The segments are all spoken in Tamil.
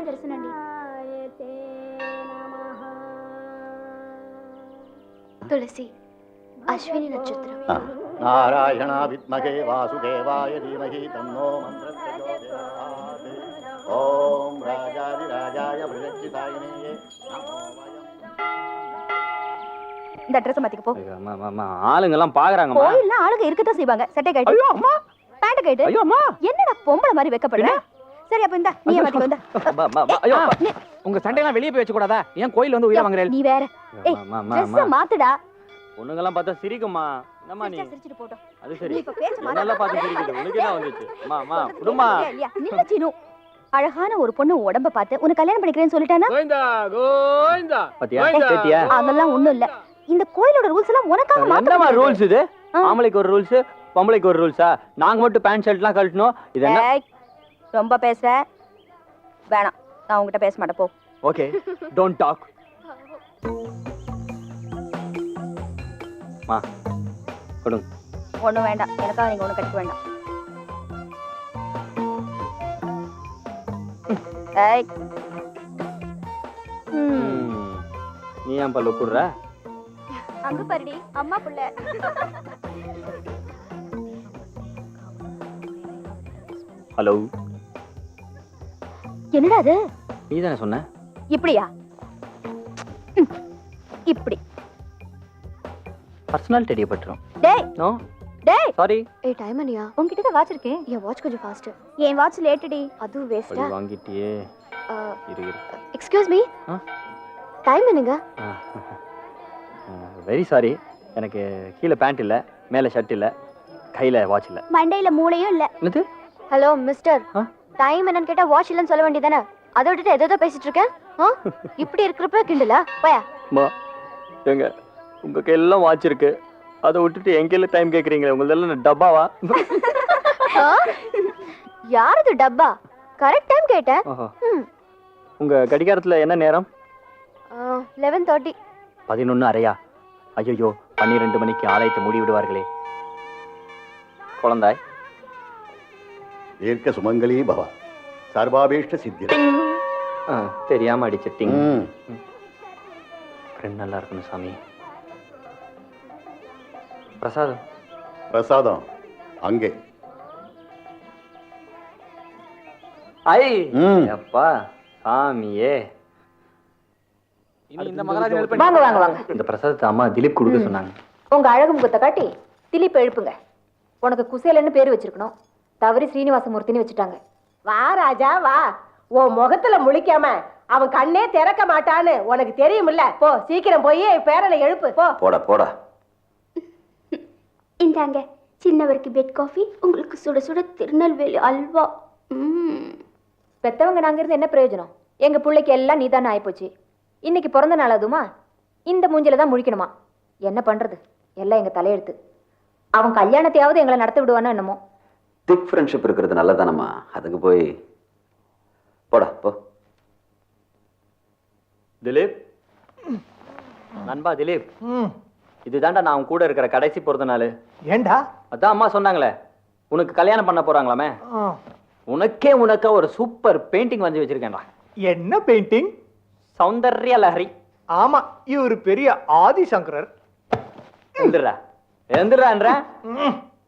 దర్శనండి. తులసి అశ్విని నక్షత్రం. నారాయణ విద్మహే వాసుదేవాయ ధీమహి తన్నో మంత్రప్రచోదయాత్. ఓం రాజాది రాజాయ బృహచ్చితాయనే నమో వయం. இந்த ட்ரெஸ் மாத்திக்க போ. ஆளுங்க எல்லாம் பாக்குறாங்க. கோயில்ல ஆளுங்க இருக்கத்தான் செய்வாங்க. சட்டை கட்டி. ஐயோ அம்மா. பேண்ட் கட்டி. ஐயோ அம்மா. என்னடா பொம்பளை மாதிரி வெக்கப்படுற? சரி அப்ப இந்த நீயே மாத்திக்க வந்தா. ஐயோ உங்க சண்டை எல்லாம் வெளிய போய் வெச்சு கூடாதா? ஏன் கோயில்ல வந்து உயிரை வாங்குறீங்க? நீ வேற. ஏய் ட்ரெஸ் மாத்துடா. பொண்ணுங்க எல்லாம் பார்த்தா சிரிக்குமா? என்னம்மா நீ? சிரிச்சிட்டு போடா. அது சரி. நீ இப்ப பேச மாட்டே. நல்லா பார்த்து சிரிக்குது. உனக்கு என்ன வந்துச்சு? அம்மா குடுமா. நின்னு சீனு. அழகான ஒரு பொண்ணு உடம்ப பார்த்து உன்னை கல்யாணம் பண்ணிக்கிறேன்னு சொல்லிட்டானா? கோவிந்தா கோவிந்தா. பாத்தியா? கேட்டியா? அதெல்லாம் ஒண்ணும் இல்ல. இந்த கோயிலோட ரூல்ஸ் எல்லாம் உனக்காக மாத்தணும். என்னமா ரூல்ஸ் இது? ஆம்பளைக்கு ஒரு ரூல்ஸ், பொம்பளைக்கு ஒரு ரூல்ஸா? நாங்க மட்டும் பேண்ட் ஷர்ட்லாம் கழட்டணும். இது என்ன? ரொம்ப பேசுற. வேணாம். நான் உன்கிட்ட பேச மாட்டேன் போ. ஓகே. Don't talk. மா. கொடுங்க. ஒண்ணும் வேண்டாம். எனக்காக நீங்க ஒண்ணும் கட்டிக்க வேண்டாம். ஏய். நீ ஏன் பல்ல குடுற? அங்க பாருடி அம்மா புள்ள. ஹலோ. என்னடா அது? நீ தானே சொன்ன? இப்படியா? இப்படி. பர்சனல் தெரியப்பட்டுரும். டேய். நோ. டேய். சாரி. ஏய் டைம் என்னையா? உன்கிட்ட தான் வாட்ச் இருக்கே. என் வாட்ச் கொஞ்சம் ஃபாஸ்ட். என் வாட்ச் லேட்டடி. அது வேஸ்டா? அது வாங்கிட்டியே. இரு. Excuse me. டைம் என்னங்க? Very sorry. எனக்கு கீழ பேண்ட் இல்ல, மேல ஷர்ட் இல்ல, கையில வாட்ச் இல்ல. மண்டையில மூளையும் இல்ல. என்னது? Hello mister. டைம் என்னன்னு கேட்டா வாட்ச் இல்லன்னு சொல்ல வேண்டியதானே? அதை விட்டுட்டு ஏதோ பேசிட்டு இருக்கேன். இப்படி இருக்கிறப்ப கிண்டலா? போயா. அம்மா எங்க உங்க கையில வாட்ச் இருக்கு. அதை விட்டுட்டு என் கையில டைம் கேக்குறீங்களே. உங்களதெல்லாம் டப்பாவா? யாரது டப்பா? கரெக்ட் டைம் கேட்டேன். உங்க கடிகாரத்துல என்ன நேரம்? 11:30. 11:30. ஐயோ 12 மணிக்கு ஆலயத்தை மூடி விடுவார்களே. குழந்தாய் தீர்க்க சுமங்கலி பவ சர்வாபீஷ்ட சித்தி. தெரியாம அடிச்சிட்டீங்க. ஃப்ரெண்ட் நல்லா இருக்கணும் சாமி. பிரசாதம். பிரசாதம் அங்கே. ஐ அப்பா சாமியே. இந்த மகாராஜா ஹெல்ப் பண்ணி. வாங்க வாங்க வாங்க. இந்த பிரசாதத்தை அம்மா திலீப் கொடுக்க சொன்னாங்க. உங்க அழகு முகத்தை காட்டி திலீப் எழுப்புங்க. உனக்கு குசேலன்னு பேரு வச்சிருக்கணும். தவறி ஸ்ரீனிவாசமூர்த்தின்னு வச்சுட்டாங்க. வா ராஜா வா. உன் முகத்துல முழிக்காம அவன் கண்ணே திறக்க மாட்டான்னு உனக்கு தெரியுமில்ல. போ சீக்கிரம் போய் பேரனை எழுப்பு. போ. போடா போடா. இந்தாங்க சின்னவருக்கு பெட் காஃபி, உங்களுக்கு சுட சுட திருநெல்வேலி அல்வா. பெத்தவங்க நாங்க இருந்து என்ன பிரயோஜனம்? எங்க பிள்ளைக்கு எல்லாம் நீதானே ஆயிப்போச்சு. இன்னைக்கு பிறந்த நாள் அதுமா இந்த மூஞ்சில தான் முழிக்கணுமா? என்ன பண்றது? எல்லாம் எங்க தலையெடுத்து. அவன் கல்யாணத்தையாவது எங்களை நடத்த விடுவானோ என்னமோ. திக் ஃப்ரெண்ட்ஷிப் இருக்கிறது நல்லதானம்மா. அதுக்கு போய் போடா போ. திலீப் நண்பா திலீப், இதுதான்டா நான் உன் கூட இருக்கிற கடைசி பிறந்த நாள். ஏண்டா? அதான் அம்மா சொன்னாங்களே உனக்கு கல்யாணம் பண்ண போறாங்களாமே. உனக்கா ஒரு சூப்பர் பெயிண்டிங் வந்து வச்சிருக்கேன்டா. என்ன பெயிண்டிங்? சௌந்தர்ய லஹரி. ஆமா, இவரு பெரிய ஆதிசங்கரர். எந்திரா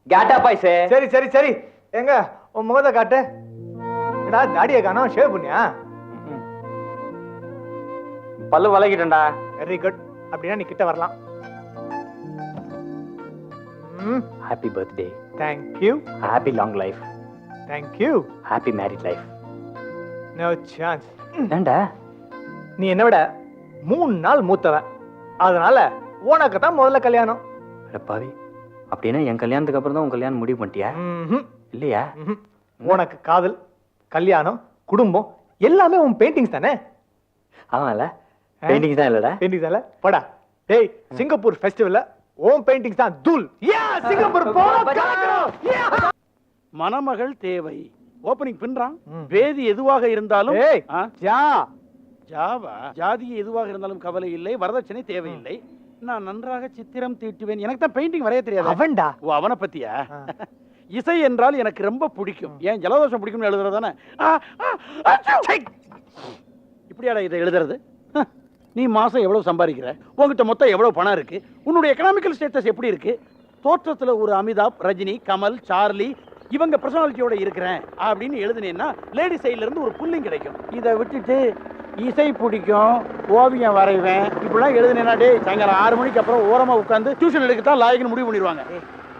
கேட்டா பாய்ஸே. சரி சரி சரி, எங்க உன் முகத்தை காட்டு. என்னடா தாடியை காணோம், ஷேவ் பண்ணியா? பல்லு வளைக்கிட்டேன்டா. Very good. அப்படின்னா நீ கிட்ட வரலாம். Happy birthday. Thank you. Happy long life. Thank you. Happy married life. No chance. ஏண்டா? நீ என்ன விட 3 நாள் மூத்தவன், அதனால உனக்கு தான் முதல்ல கல்யாணம். பாவி, அப்படின்னா என் கல்யாணத்துக்கு அப்புறம் தான் உன் கல்யாணம் முடிவு பண்ணிட்டியா? இல்லையா? உனக்கு காதல், கல்யாணம், குடும்பம் எல்லாமே உன் பெயிண்டிங்ஸ் தானே? ஆமால, பெயிண்டிங்ஸ் தான் இல்லடா. பெயிண்டிங்ஸ் தானே? போடா டேய். சிங்கப்பூர் ஃபெஸ்டிவல்ல உன் பெயிண்டிங்ஸ் தான் தூள். சிங்கப்பூர் போறோம். மணமகள் தேவை. ஓபனிங் பின்றான். வேதி எதுவாக இருந்தாலும் ஜாவா ஜாதி எதுவாக இருந்தாலும் கவலை இல்லை, வரதட்சணை தேவையில்லை. நான் நன்றாக சித்திரம் தீட்டுவேன். எனக்கு தான் பெயிண்டிங் வரைய தெரியாது. அவன்டா. ஓ, அவனை பத்தியா? இசை என்றால் எனக்கு ரொம்ப பிடிக்கும். ஏன் ஜலதோஷம் பிடிக்கும்னு எழுதுறதானே? இப்படியாடா இதை எழுதுறது? நீ மாசம் எவ்வளவு சம்பாதிக்கிற, உங்ககிட்ட மொத்தம் எவ்வளவு பணம் இருக்கு, உன்னுடைய எக்கனாமிக்கல் ஸ்டேட்டஸ் எப்படி இருக்கு, தோற்றத்துல ஒரு அமிதாப், ரஜினி, கமல், சார்லி இவங்க பர்சனாலிட்டியோட இருக்கிறேன் அப்படின்னு எழுதுனேன்னா லேடி சைட்ல இருந்து ஒரு புல்லிங் கிடைக்கும். இதை விட்டுட்டு இசை பிடிக்கும், ஓவியம் வரைவேன் இப்படிலாம் எழுதுனேன்னா டே சாயங்காலம் 6 மணிக்கு அப்புறம் ஓரமா உட்காந்து டியூஷன் எடுக்கத்தான் லாயக்குன்னு முடிவு பண்ணிடுவாங்க.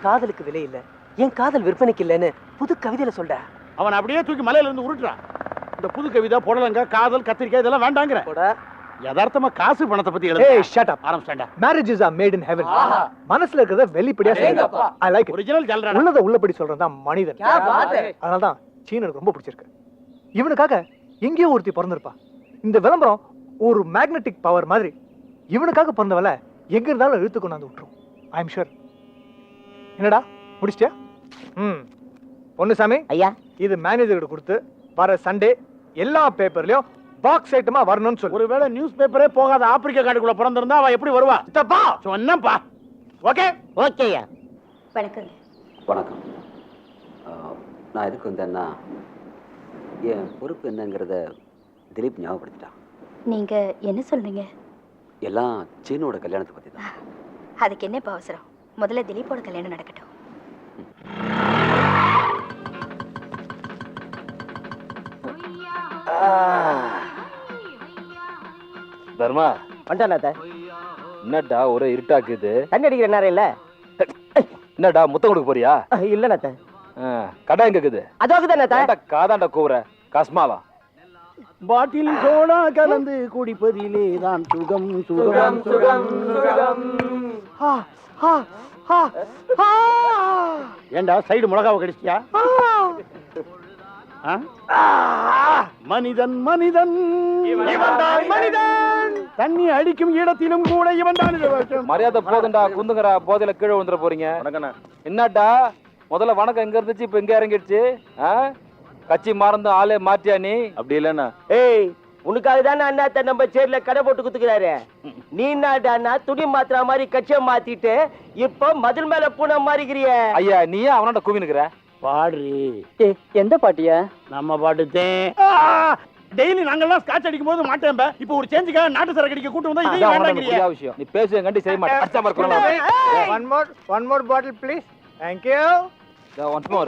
காதலுக்கு விலை இல்ல, என் காதல் விற்பனைக்கு இல்லைன்னு புது கவிதையில சொல்ற. அவன் அப்படியே தூக்கி மலையில இருந்து உருட்டுறான். இந்த புது கவிதை, புடலங்க, காதல், கத்திரிக்காய் இதெல்லாம் வேண்டாங்கிற. யதார்த்தமா காசு பணத்தை பத்தி எழுத. ஏய் ஷட் அப். ஆரம்பிச்சேன்டா. Marriages are made in heaven. மனசுல இருக்கிறத வெளிப்படையா சொல்றேன். I like it. ஒரிஜினல் ஜல்றா. உள்ளத உள்ளபடி சொல்றது தான் மனிதன். அதனால தான் சீனனுக்கு ரொம்ப பிடிச்சிருக்கு. இவனுக்காக எங்கேயோ ஒருத்தி பிறந்திருப்பா. இந்த விளம்பரம் ஒரு மேக்னெட்டிக் பவர் மாதிரி இவனுக்காக பிறந்தவள எங்க இருந்தாலும் இழுத்து கொண்டாந்து விட்டுரும். I am sure. என்னடா முடிச்சிட்டியா? பொன்னுசாமி ஐயா, இது மேனேஜர்கிட்ட கொடுத்து வர சண்டே எல்லா பேப்பர்லயும் பாக்ஸ் ஐட்டமா வரணும்னு சொல்லு. ஒருவேளை நியூஸ் பேப்பரே போகாத ஆப்பிரிக்கா காட்டுக்குள்ள பிறந்திருந்தா அவ எப்படி வருவா? சித்தப்பா சொன்னப்பா. ஓகே ஓகேயா. வணக்கங்க. வணக்கம். நான் எதுக்கு வந்தேன்னா என் பொறுப்பு என்னங்கிறத திலீப் ஞாபகப்படுத்திட்டான். நீங்க என்ன சொல்றீங்க? எல்லாம் சீனோட கல்யாணத்தை பற்றி தான். அதுக்கு என்ன இப்ப அவசரம்? முதல்ல திலீப்போட கல்யாணம் நடக்கட்டும். தர்மா வந்துட்டானா? என்னடா ஒரே இருட்டாக்குது? தண்ணி அடிக்கிற நேரம் இல்ல. என்னடா முத்தம் கொடுக்க போறியா? இல்ல கடை எங்க இருக்குது? அதாவதுதானே காதாண்ட கூவுற கஸ்மாலா. பாட்டில் சோடா கலந்து குடிப்பதிலே தான் சுகம் சுகம் சுகம் சுகம். ஏண்டா சைடு மிளகாவை கடிச்சியா? மனிதன் மனிதன் இவன்தான் மனிதன். தண்ணி அடிக்கும் இடத்திலும் கூட இவன் தான். மரியாதை போதுண்டா, குந்துங்கரா போதையில கீழே விழுந்துட போறீங்க. என்னடா முதல்ல வணக்கம் எங்க இருந்துச்சு, இப்ப எங்க இறங்கிடுச்சு? கட்சி மறந்து ஆளே மாற்றியா நீ? அப்படி இல்லன்னா ஏய், உனக்காக தானே அண்ணாத்த நம்ம சேர்ல கடை போட்டு குத்துக்கிறாரு. நீ என்னடா துணி மாத்திர மாதிரி கட்சியை மாத்திட்டு இப்ப மதில் மேல பூனை மாறிக்கிறிய. ஐயா நீயே அவனோட கூவினுக்குற பாடுறி. எந்த பாட்டியா? நம்ம பாட்டுத்தேன். டெய்லி நாங்கெல்லாம் ஸ்காட்ச் அடிக்கும் போது மாட்டேன். இப்ப ஒரு சேஞ்சுக்காக நாட்டு சரக்கு அடிக்க கூட்டு வந்தா இதையும் வேண்டாங்கறியா? விஷயம் நீ பேசுங்க கண்டி செய்ய மாட்டே. அடிச்சா மறக்கறோம். one more bottle please. Thank you. once more.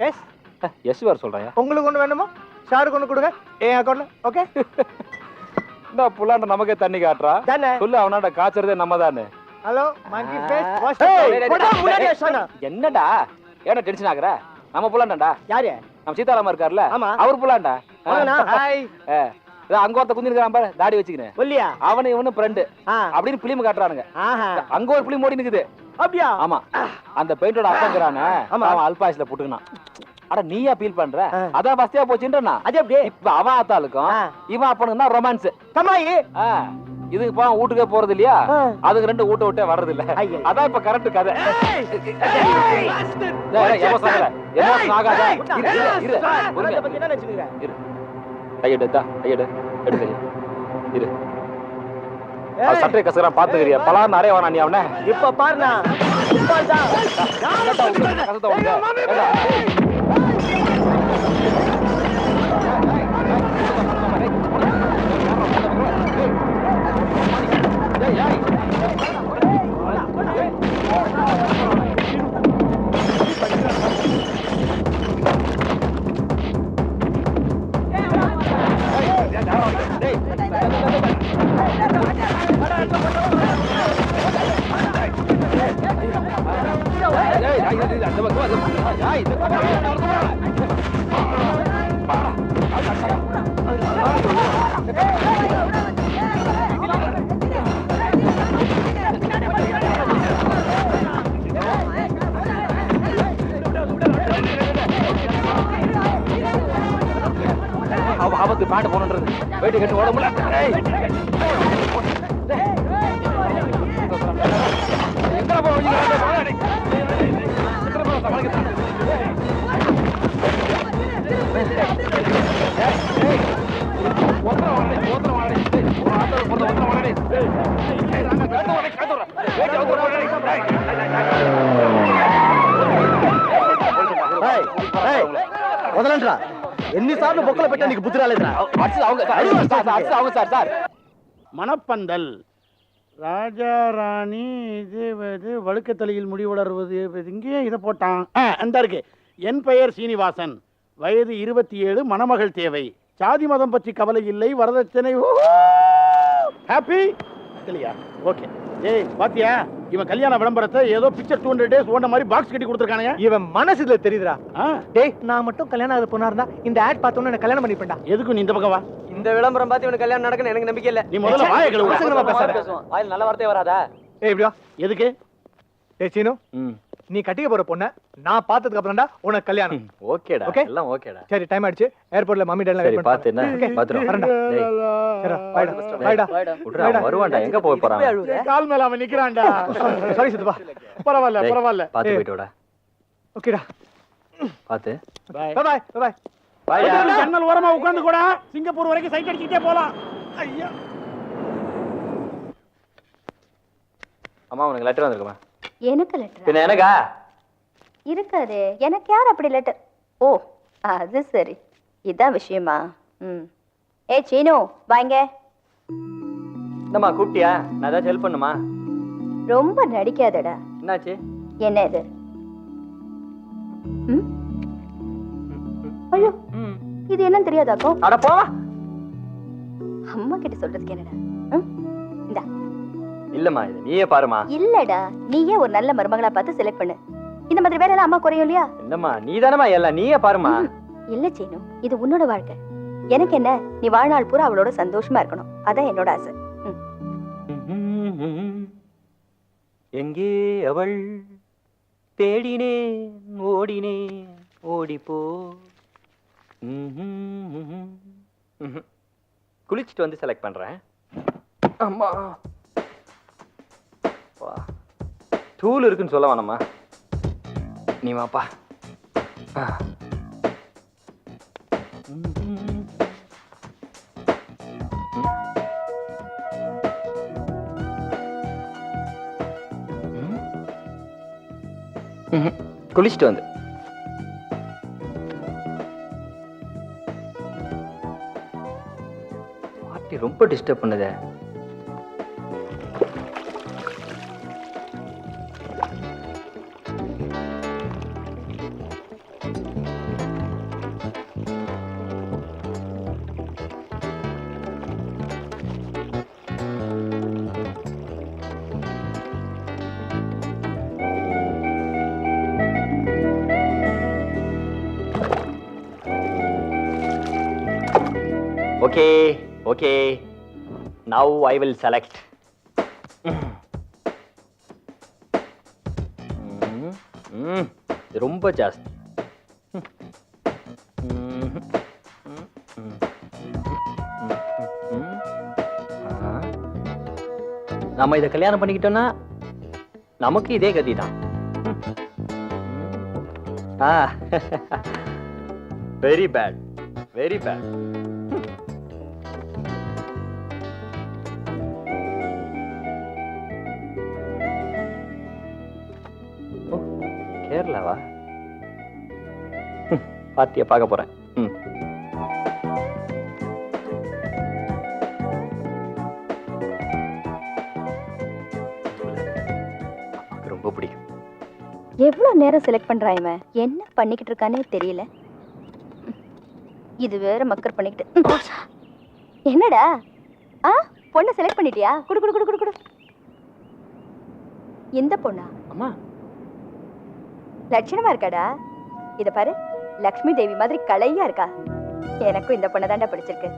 Yes. Yes வேற சொல்றயா? உங்களுக்கு ஒண்ணு வேணுமா? ஷாருக்கு ஒண்ணு கொடுங்க. ஏன் அக்கவுண்ட்ல. ஓகே. நான் புள்ளாண்ட நமக்கே தண்ணி காட்றா. சொல்லு அவனாண்ட காச்சறதே நம்ம தானே. Hello monkey face. என்னடா ஏன்னா டென்ஷன் ஆகுற? நம்ம புள்ளாண்டா. யாரு? நம்ம சீதாராம இருக்கார்ல, அவர் புள்ளாண்டா. ஹாய். அங்க ஒருத்த குந்திருக்கான் பாரு, தாடி வச்சுக்கினே. சொல்லியா? அவனு இவனு ஃப்ரெண்ட் அப்படின்னு பிலிம் காட்டுறானுங்க. அங்க ஒரு பிலிம் ஓடி நிக்குது. அப்படியா? ஆமா. அந்த பெயிண்டோட அப்பங்கறானே அவன் அல்பாஸ்ல புட்டுனான். அட நீயா ஃபீல் பண்ற? அதான் வஸ்தியா போச்சுன்றனா? அது அப்படியே. இப்ப அவன் ஆத்தாளுக்கும் இவன் அப்பனுக்கு தான் ரொமான்ஸ். தமாயி இதுக்கு போ வீட்டுக்கே போறது இல்லையா? அதுக்கு ரெண்டு வீட்டை விட்டே வர்றது இல்ல. அதான் இப்ப கரெக்ட் கதை. சட்டை கசக்கிறான் பாத்துக்கிறியா? பலார் நிறைய வேணா நீ அவனை. இப்ப பாருண்ணா. ஆபத்து பாட்டு போனன்றது வெயிட்டு கட்டு ஓட முடியல. ఎన్నిసార్లు బొక్కలు పెట్టా నీకు బుద్ధి రాలేదురా? சார் மணப்பந்தல் ராஜா ராணி இது வழுக்க தலையில் முடி வளர்வது இங்கே இதை போட்டான் அந்த இருக்கு. என் பெயர் சீனிவாசன், வயது 27, மணமகள் தேவை, சாதி மதம் பற்றி கவலை இல்லை, வரதட்சணை ஹாப்பி இல்லையா? ஓகே. ஏய் பாத்தியா, இவன் கல்யாண விளம்பரத்தை ஏதோ பிக்சர் 200 days ஓட மாதிரி பாக்ஸ் கட்டி கொடுத்துருக்கானே. இவன் மனசு இதுல தெரியுதுடா. டேய் நான் மட்டும் கல்யாணம் ஆகுது பொண்ணா இருந்தா இந்த ஆட் பார்த்தோன்னு என்ன கல்யாணம் பண்ணிப்பேன்டா. எதுக்கு நீ இந்த பக்கம் வா? இந்த விளம்பரம் பார்த்து இவனுக்கு கல்யாணம் நடக்குன்னு எனக்கு நம்பிக்கை இல்ல. நீ முதல்ல வாயை கழுவு. பேசுவோம். வாயில் நல்ல வார்த்தை வராதா? ஏய் இப்படியா? எதுக்கு? டேய் சீனு, நீ கட்டிக்க போற பொண்ண நான் பார்த்ததுக்கு அப்புறம்டா உனக்கு கல்யாணம். ஓகேடா, Okay? எல்லாம் ஓகேடா. சரி டைம் ஆயிடுச்சு. ஏர்போர்ட்ல மம்மி டேட்ல வெயிட் பாத்து என்ன பாத்துறோம். வரேன்டா. சரி பைடா பைடா. விட்றா, வருவான்டா. எங்க போய் போறான்? கால் மேல அவன் நிக்கிறான்டா. சாரி சித்தப்பா. பரவாயில்ல பரவாயில்ல. பாத்து போயிட்டு வாடா. ஓகேடா. பாத்து. Bye bye bye. பாய். ஜன்னல் ஓரமா உட்கார்ந்து கூட சிங்கப்பூர் வரைக்கும் சைட் அடிச்சிட்டே போலாம். ஐயா. அம்மா உனக்கு லெட்டர் வந்திருக்குமா? எனக்கு லெட்டர் பின்ன எனக்கா? இருக்காதே. எனக்கு யார் அப்படி லெட்டர்? ஓ அது சரி, இதான் விஷயமா? ஏ சீனு வாங்க. என்னம்மா கூப்பிட்டியா? நான் ஏதாச்சும் ஹெல்ப் பண்ணுமா? ரொம்ப நடிக்காதடா. என்னாச்சு? என்ன இது? ஐயோ இது என்னன்னு தெரியாதாக்கும்? அட போ. அம்மா கிட்ட சொல்றதுக்கு என்னடா? இந்தா. இல்லம்மா, இது நீயே பாருமா. இல்லடா, நீயே ஒரு நல்ல மருமகளா பார்த்து செலக்ட் பண்ணு. இந்த மாதிரி வேலை எல்லாம் அம்மா குறையும் இல்லையா? என்னம்மா நீதானமா எல்லாம், நீயே பாருமா. இல்ல சீனு, இது உன்னோட வாழ்க்கை. எனக்கு என்ன, நீ வாழ்நாள் பூரா அவளோட சந்தோஷமா இருக்கணும். அதான் என்னோட ஆசை. எங்கே அவள்? தேடினேன் ஓடினேன் ஓடிப்போ. குளிச்சுட்டு வந்து செலக்ட் பண்றேன். அம்மா டூல் இருக்குன்னு சொல்ல வேணாமா? நீ வாப்பா. குளிச்சுட்டு வந்து பாட்டி ரொம்ப disturb பண்ணுதே. Okay. Now I will select. இது ரொம்ப ஜாஸ்தி. நம்ம இதை கல்யாணம் பண்ணிக்கிட்டோம்னா நமக்கு இதே கதி தான். Very bad, very bad. கேரளாவா? பார்ட்டியை பார்க்க போறேன். ரொம்ப பிடிக்கும். எவ்வளவு நேரம் செலக்ட் பண்றான் இவன்? என்ன பண்ணிக்கிட்டு இருக்கானே தெரியல. இது வேற மக்கர் பண்ணிக்கிட்டு. என்னடா பொண்ணை செலக்ட் பண்ணிட்டியா? குடு குடு குடு குடு குடு. இந்த பொண்ணா? அம்மா லட்சணமா இருக்காடா. இத பாரு, லக்ஷ்மி தேவி மாதிரி கலையா இருக்கா. எனக்கும் இந்த பொண்ணை தாண்டா பிடிச்சிருக்கு.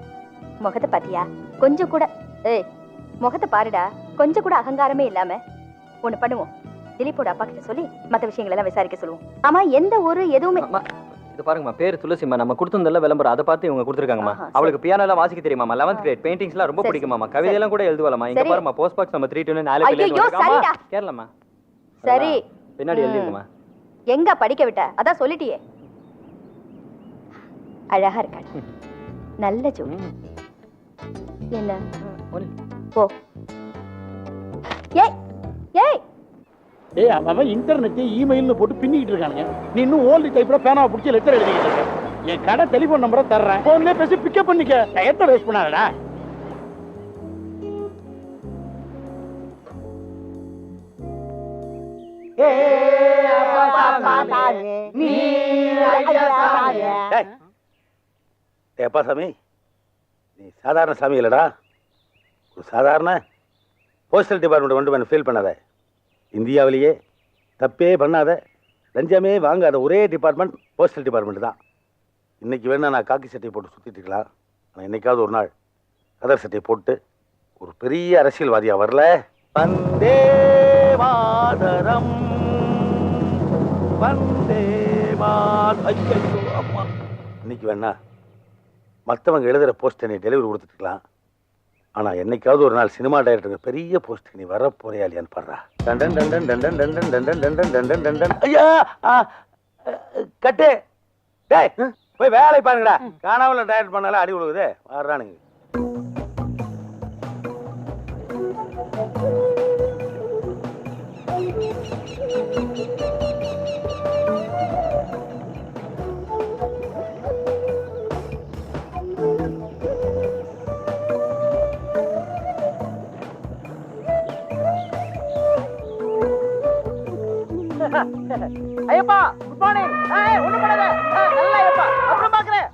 முகத்தை பாத்தியா? கொஞ்சம் கூட முகத்தை பாருடா, கொஞ்சம் கூட அகங்காரமே இல்லாம. ஒண்ணு பண்ணுவோம், திலீப்போட அப்பா கிட்ட சொல்லி மத்த விஷயங்கள் எல்லாம் விசாரிக்க சொல்லுவோம். ஆமா, எந்த ஒரு எதுவுமே. இது பாருங்கம்மா, பேரு துளசிமா. நம்ம கொடுத்திருந்தல விளம்பரம், அதை பார்த்து இவங்க கொடுத்துருக்காங்கம்மா. அவளுக்கு பியானோ எல்லாம் வாசிக்க தெரியுமா? 11th great. பெயிண்டிங்ஸ் எல்லாம் ரொம்ப பிடிக்குமாமா. கவிதையெல்லாம் கூட எழுதுவாளமா. இங்க பாருமா, போஸ்ட் பாக்ஸ் நம்பர் 324 கேரளமா. சரி, பின்னாடி எழுதிருக்குமா. எங்க படிக்க விட்ட? அதான் சொல்லிட்டியே. அழகா இருக்காள், நல்ல ஜோடி. என்ன போ. ஏய் ஏய் அவன் இன்டர்நெட் இமெயில்னு போட்டு பின்னிக்கிட்டு இருக்கானுங்க. நீ இன்னும் ஓல்டு டைப்ல பேனாவை பிடிச்சி லெட்டர் எழுதிக்கிட்டு இருக்க. என் கடை டெலிபோன் நம்பரை தர்றேன், போன்லயே பேசி பிக்கப் பண்ணிக்க. டயத்தை வேஸ்ட் பண்ணாதடா. அப்பா சாமி, நீ சாதாரண சாமி இல்லடா, ஒரு சாதாரண போஸ்டல் டிபார்ட்மெண்ட் வந்து ஃபீல் பண்ணாத. இந்தியாவிலேயே தப்பே பண்ணாத, லஞ்சமே வாங்காத ஒரே டிபார்ட்மெண்ட் போஸ்டல் டிபார்ட்மெண்ட் தான். இன்னைக்கு வேணா நான் காக்கி சட்டையை போட்டு சுற்றிட்டு இருக்கலாம், ஆனால் என்னைக்காவது ஒரு நாள் கதர் சட்டையை போட்டு ஒரு பெரிய அரசியல்வாதியாக வரல. வந்தே மாதரம் வந்தே அம்மா. இன்னைக்கு வேணா மற்றவங்க எழுதுகிற போஸ்ட்டை நீ டெலிவரி கொடுத்துட்டுக்கலாம், ஆனால் என்னைக்காவது ஒரு நாள் சினிமா டைரக்டருக்கு பெரிய போஸ்ட் நீ வர போறியாலியான்னு பாடுறா. டண்டன் டண்டன் டண்டன் டண்டன் டண்டன் டண்டன் டண்டன் டண்டன். ஐயா கட்டு, டேய் போய் வேலை பாருங்கடா. காணாமல் டைரக்ட் பண்ணாலும் அடி விழுகுது. வர்றானுங்க. Ayyappa good morning. ஒண்ணு பண்ணாத, நல்லா ஐயப்பா, அப்புறம் பாக்குறேன்.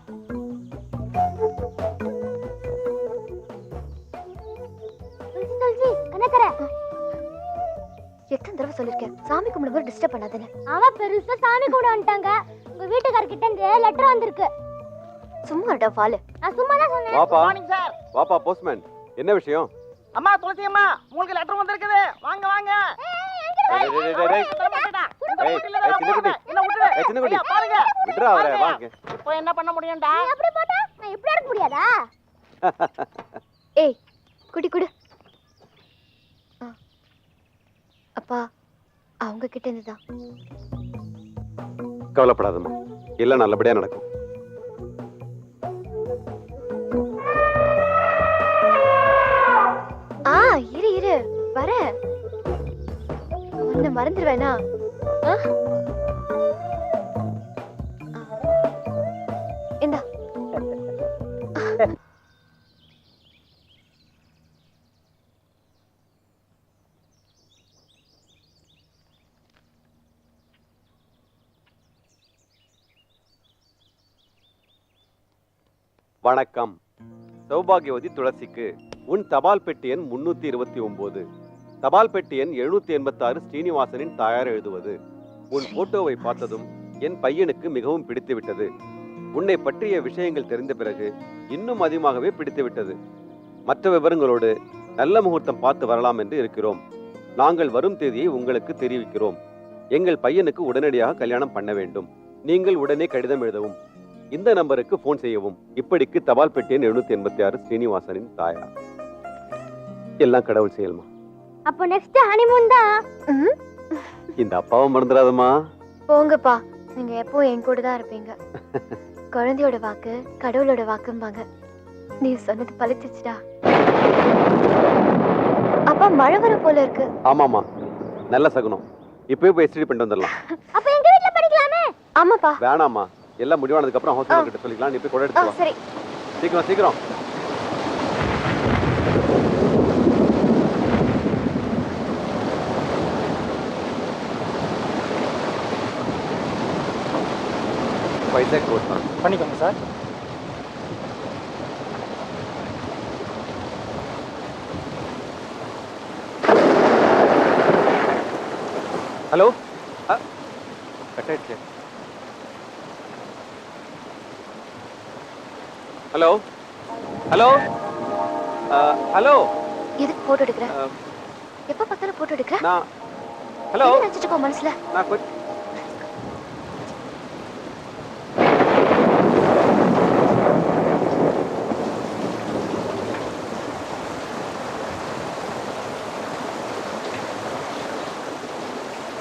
எத்தனை தடவை சொல்லிருக்கேன் சாமி கும்பிடும்போது டிஸ்டர்ப் பண்ணாதேன்னு. அவ பெருசா சாமி கூட வந்துட்டாங்க. உங்க வீட்டுக்கார கிட்ட இருந்து லெட்டர் வந்திருக்கு. சும்மா இருடா ஃபாலு. நான் சும்மா தான் சொன்னேன். வாப்பா மார்னிங் சார். வாப்பா போஸ்ட்மேன், என்ன விஷயம்? அம்மா துளசி அம்மா, உங்களுக்கு லெட்டர் வந்திருக்குது, வாங்க வாங்க. டேய், டேய், டேய், டேய். சின்னக்குட்டி விட்றா அவரை, வாங்க. இப்போ என்ன பண்ண முடியும்டா? அப்படி போட்டா நான் இப்படி எடுக்க முடியாதா? ஏய் குடி குடு. அப்பா அவங்க கிட்ட இருந்துதான். கவலைப்படாதம்மா, எல்லாம் நல்லபடியா நடக்கும். இரு இரு வர உன்னை மறந்துடுவேனா? இந்தா. வணக்கம். சௌபாகியவதி துளசிக்கு உன் தபால் பெட்டி எண் 329, தபால் பெட்டி எண் 786, ஸ்ரீனிவாசனின் தாயார் எழுதுவது. உன் போட்டோவை பார்த்ததும் என் பையனுக்கு மிகவும் பிடித்து விட்டது. உன்னை பற்றிய விஷயங்கள் தெரிந்த பிறகு இன்னும் அதிகமாகவே பிடித்து விட்டது. மற்ற விவரங்களோடு நல்ல முகூர்த்தம் பார்த்து வரலாம் என்று இருக்கிறோம். நாங்கள் வரும் தேதியை உங்களுக்கு தெரிவிக்கிறோம். எங்கள் பையனுக்கு உடனடியாக கல்யாணம் பண்ண வேண்டும். நீங்கள் உடனே கடிதம் எழுதவும். இந்த நம்பருக்கு போன் செய்யவும். இப்படிக்கு தபால் பெட்டி எண் 786, ஸ்ரீனிவாசனின் தாயார். எல்லாம் கடவுள் செயல்மா. அப்போ நெக்ஸ்ட் ஹனிமூன் தான். இந்த அப்பாவை மறந்துடாதம்மா. போங்கப்பா, நீங்க எப்போ என் கூட தான் இருப்பீங்க. குழந்தையோட வாக்கு கடவுளோட வாக்கும்பாங்க. நீ சொன்னது பழிச்சிச்சுடா. அப்பா மழை வர போல இருக்கு. ஆமாமா, நல்ல சகுனம். இப்பவே போய் எஸ்டிடி பண்ணிட்டு வந்துடலாம். அப்ப எங்க வீட்ல படிக்கலாமே? ஆமாப்பா. வேணாமா, எல்லாம் முடிவானதுக்கு அப்புறம் ஹவுஸ் ஓனர் கிட்ட சொல்லிக்கலாம். நீ போய் கொடை எடுத்து வா. சரி. சீக்கிரம் சீக்கிரம். பைசா கோட் தான் பண்ணிக்கோங்க சார். ஹலோ, கட்டாயிடுச்சு. Hello hello hello. எதுக்கு போட்டோ எடுக்கிற? எப்ப பார்த்தாலும் போட்டோ எடுக்கிற? நான் ஹலோ நினைச்சிட்டு போ மனசுல. நான் கொஞ்சம்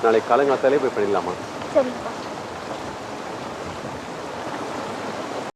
நாளைக்கு காலங்காத்தாலே போய் பண்ணிடலாமா? சரிப்பா.